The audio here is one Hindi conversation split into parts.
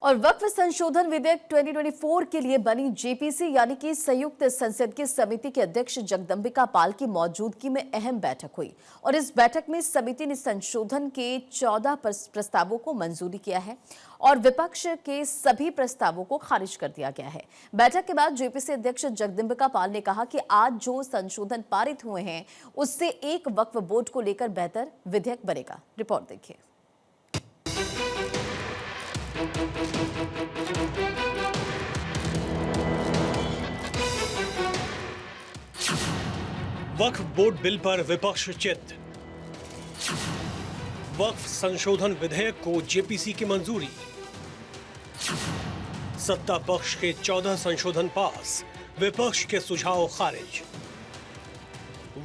और वक्फ संशोधन विधेयक 2024 के लिए बनी जेपीसी यानी कि संयुक्त संसद की समिति के अध्यक्ष जगदंबिका पाल की मौजूदगी में अहम बैठक हुई और इस बैठक में समिति ने संशोधन के 14 प्रस्तावों को मंजूरी किया है और विपक्ष के सभी प्रस्तावों को खारिज कर दिया गया है। बैठक के बाद जेपीसी अध्यक्ष जगदंबिका पाल ने कहा कि आज जो संशोधन पारित हुए हैं उससे एक वक्फ बोर्ड को लेकर बेहतर विधेयक बनेगा। रिपोर्ट देखिए। वक्फ बोर्ड बिल पर विपक्ष चित। वक्फ संशोधन विधेयक को जेपीसी की मंजूरी। सत्ता पक्ष के 14 संशोधन पास, विपक्ष के सुझाव खारिज।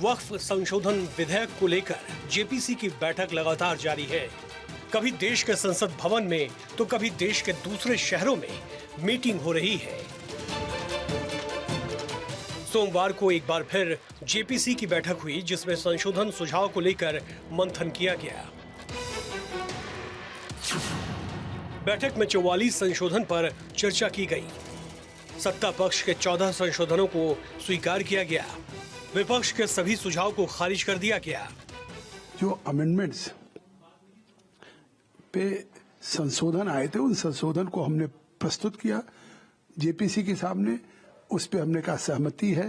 वक्फ संशोधन विधेयक को लेकर जेपीसी की बैठक लगातार जारी है। कभी देश के संसद भवन में तो कभी देश के दूसरे शहरों में मीटिंग हो रही है। सोमवार को एक बार फिर जेपीसी की बैठक हुई जिसमें संशोधन सुझाव को लेकर मंथन किया गया। बैठक में 44 संशोधन पर चर्चा की गई। सत्ता पक्ष के 14 संशोधनों को स्वीकार किया गया। विपक्ष के सभी सुझाव को खारिज कर दिया गया। जो अमेंडमेंट्स पे संशोधन आए थे उन संशोधन को हमने प्रस्तुत किया जेपीसी के सामने। उस पे हमने कहा सहमति है।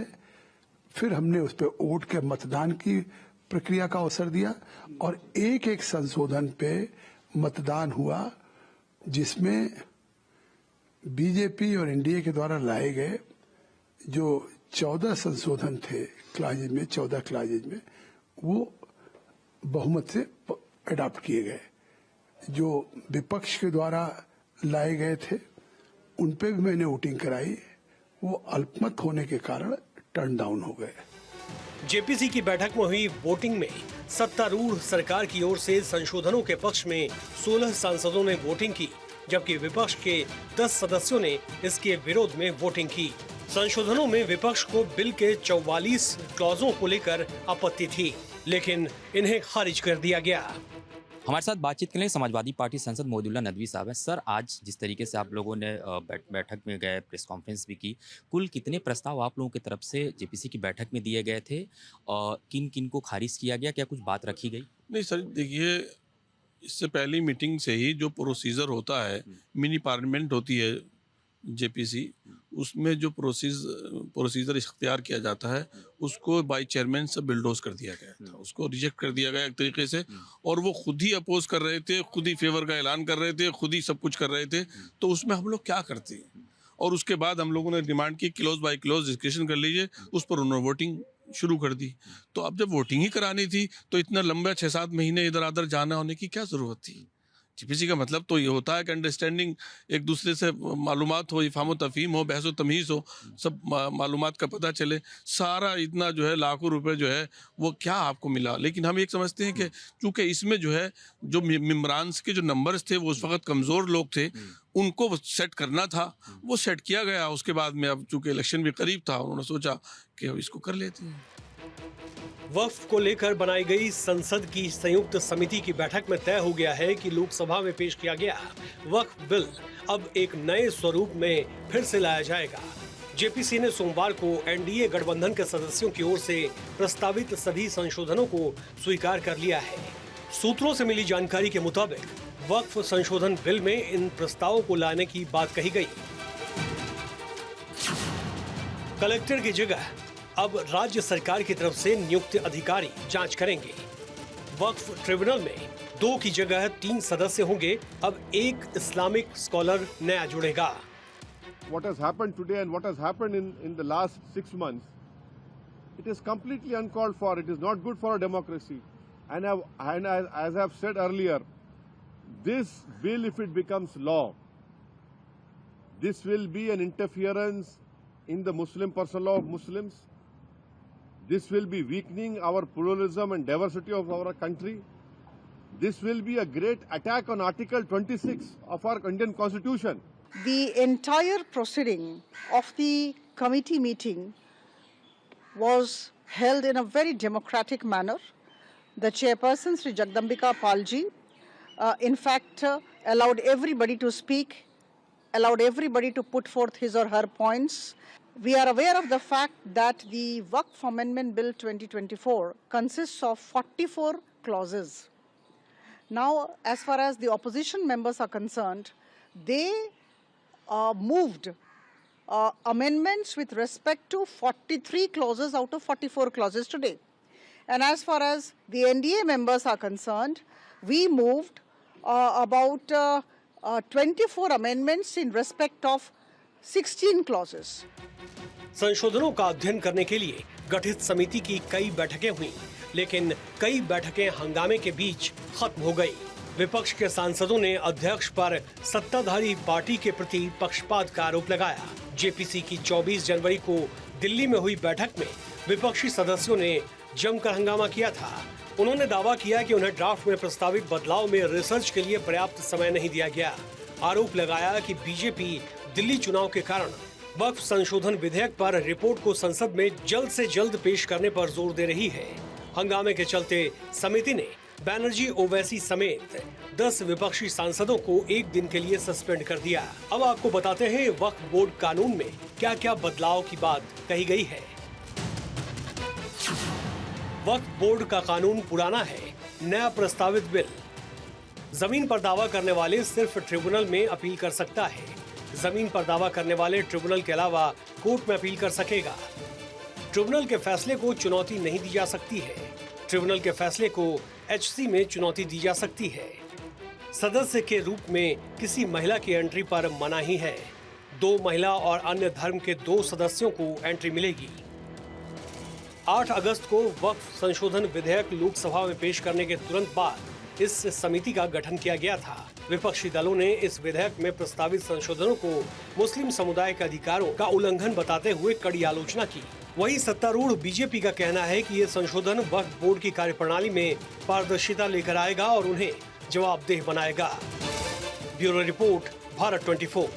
फिर हमने उस पे वोट के मतदान की प्रक्रिया का अवसर दिया और एक एक संशोधन पे मतदान हुआ जिसमें बीजेपी और एनडीए के द्वारा लाए गए जो 14 संशोधन थे क्लाजेज में, 14 क्लाजेज में, वो बहुमत से अडॉप्ट किए गए। जो विपक्ष के द्वारा लाए गए थे उन पे भी मैंने वोटिंग कराई, वो अल्पमत होने के कारण टर्न डाउन हो गए। जेपीसी की बैठक में हुई वोटिंग में सत्तारूढ़ सरकार की ओर से संशोधनों के पक्ष में 16 सांसदों ने वोटिंग की, जबकि विपक्ष के 10 सदस्यों ने इसके विरोध में वोटिंग की। संशोधनों में विपक्ष को बिल के 44 क्लॉजों को लेकर आपत्ति थी, लेकिन इन्हें खारिज कर दिया गया। हमारे साथ बातचीत के लिए समाजवादी पार्टी सांसद मोहिउद्दीन नदवी साहब हैं। सर, आज जिस तरीके से आप लोगों ने बैठक में गए, प्रेस कॉन्फ्रेंस भी की, कुल कितने प्रस्ताव आप लोगों की तरफ से जेपीसी की बैठक में दिए गए थे और किन किन को खारिज किया गया? क्या कुछ बात रखी गई? नहीं सर, देखिए, इससे पहली मीटिंग से ही जो प्रोसीजर होता है, मिनी पार्लियामेंट होती है जेपीसी, उसमें जो प्रोसीजर इख्तियार किया जाता है उसको बाय चेयरमैन से बिल्डोज कर दिया गया था, उसको रिजेक्ट कर दिया गया एक तरीके से। और वो खुद ही अपोज कर रहे थे, खुद ही फेवर का ऐलान कर रहे थे, खुद ही सब कुछ कर रहे थे। तो उसमें हम लोग क्या करते? और उसके बाद हम लोगों ने डिमांड की क्लोज बाय क्लोज डिस्कशन कर लीजिए। उस पर उन्होंने वोटिंग शुरू कर दी। तो अब जब वोटिंग ही करानी थी तो इतना लंबा 6-7 महीने इधर उधर जाना होने की क्या जरूरत थी? जेपीसी का मतलब तो ये होता है कि अंडरस्टैंडिंग, एक दूसरे से मालूमात हो, इफ़ाम व तफ़हीम हो, बहस व तमीज़ हो, सब मालूमात का पता चले। सारा इतना जो है लाखों रुपए जो है वो क्या आपको मिला? लेकिन हम एक समझते हैं कि चूंकि इसमें जो है जो मेम्बरान्स के जो नंबर्स थे वो उस वक्त कमज़ोर लोग थे, उनको सेट करना था, वो सेट किया गया। उसके बाद में अब चूंकि इलेक्शन भी करीब था, उन्होंने सोचा कि इसको कर लेते हैं। वक्फ को लेकर बनाई गई संसद की संयुक्त समिति की बैठक में तय हो गया है कि लोकसभा में पेश किया गया वक्फ बिल अब एक नए स्वरूप में फिर से लाया जाएगा। जेपीसी ने सोमवार को एनडीए गठबंधन के सदस्यों की ओर से प्रस्तावित सभी संशोधनों को स्वीकार कर लिया है। सूत्रों से मिली जानकारी के मुताबिक वक्फ संशोधन बिल में इन प्रस्तावों को लाने की बात कही गई। कलेक्टर की जगह अब राज्य सरकार की तरफ से नियुक्त अधिकारी जांच करेंगे। वक्फ ट्रिब्यूनल में 2 की जगह 3 सदस्य होंगे। अब एक इस्लामिक स्कॉलर नया जुड़ेगा। What has happened today and what has happened in the last 6 months, it is completely uncalled for. It is not good for a democracy. And as I have said earlier, this bill, if it becomes law, this will be an interference in the Muslim personal law of Muslims. This will be weakening our pluralism and diversity of our country. This will be a great attack on Article 26 of our Indian Constitution. The entire proceeding of the committee meeting was held in a very democratic manner. The chairperson, Sri Jagdambika Palji, in fact, allowed everybody to speak allowed everybody to put forth his or her points. We are aware of the fact that the Waqf Amendment Bill 2024 consists of 44 clauses. Now, as far as the opposition members are concerned, they moved amendments with respect to 43 clauses out of 44 clauses today. And as far as the NDA members are concerned, we moved about 24 amendments in respect of 16 clauses. संशोधनों का अध्ययन करने के लिए गठित समिति की कई बैठकें हुई, लेकिन कई बैठकें हंगामे के बीच खत्म हो गई। विपक्ष के सांसदों ने अध्यक्ष पर सत्ताधारी पार्टी के प्रति पक्षपात का आरोप लगाया। जेपीसी की 24 जनवरी को दिल्ली में हुई बैठक में विपक्षी सदस्यों ने जमकर हंगामा किया था। उन्होंने दावा किया कि उन्हें ड्राफ्ट में प्रस्तावित बदलाव में रिसर्च के लिए पर्याप्त समय नहीं दिया गया। आरोप लगाया कि बीजेपी दिल्ली चुनाव के कारण वक्फ संशोधन विधेयक पर रिपोर्ट को संसद में जल्द से जल्द पेश करने पर जोर दे रही है। हंगामे के चलते समिति ने बैनर्जी ओवैसी समेत 10 विपक्षी सांसदों को एक दिन के लिए सस्पेंड कर दिया। अब आपको बताते हैं वक्फ बोर्ड कानून में क्या क्या बदलाव की बात कही गई है। वक्फ बोर्ड का कानून पुराना है, नया प्रस्तावित बिल। जमीन पर दावा करने वाले सिर्फ ट्रिब्यूनल में अपील कर सकता है। जमीन पर दावा करने वाले ट्रिब्यूनल के अलावा कोर्ट में अपील कर सकेगा। ट्रिब्यूनल के फैसले को चुनौती नहीं दी जा सकती है। ट्रिब्यूनल के फैसले को एचसी में चुनौती दी जा सकती है। सदस्य के रूप में किसी महिला की एंट्री पर मनाही है। 2 महिला और अन्य धर्म के 2 सदस्यों को एंट्री मिलेगी। 8 अगस्त को वक्फ संशोधन विधेयक लोकसभा में पेश करने के तुरंत बाद इस समिति का गठन किया गया था। विपक्षी दलों ने इस विधेयक में प्रस्तावित संशोधनों को मुस्लिम समुदाय के अधिकारों का उल्लंघन बताते हुए कड़ी आलोचना की। वहीं सत्तारूढ़ बीजेपी का कहना है कि ये संशोधन वक्फ बोर्ड की कार्यप्रणाली में पारदर्शिता लेकर आएगा और उन्हें जवाबदेह बनाएगा। Bureau report, Bharat 24।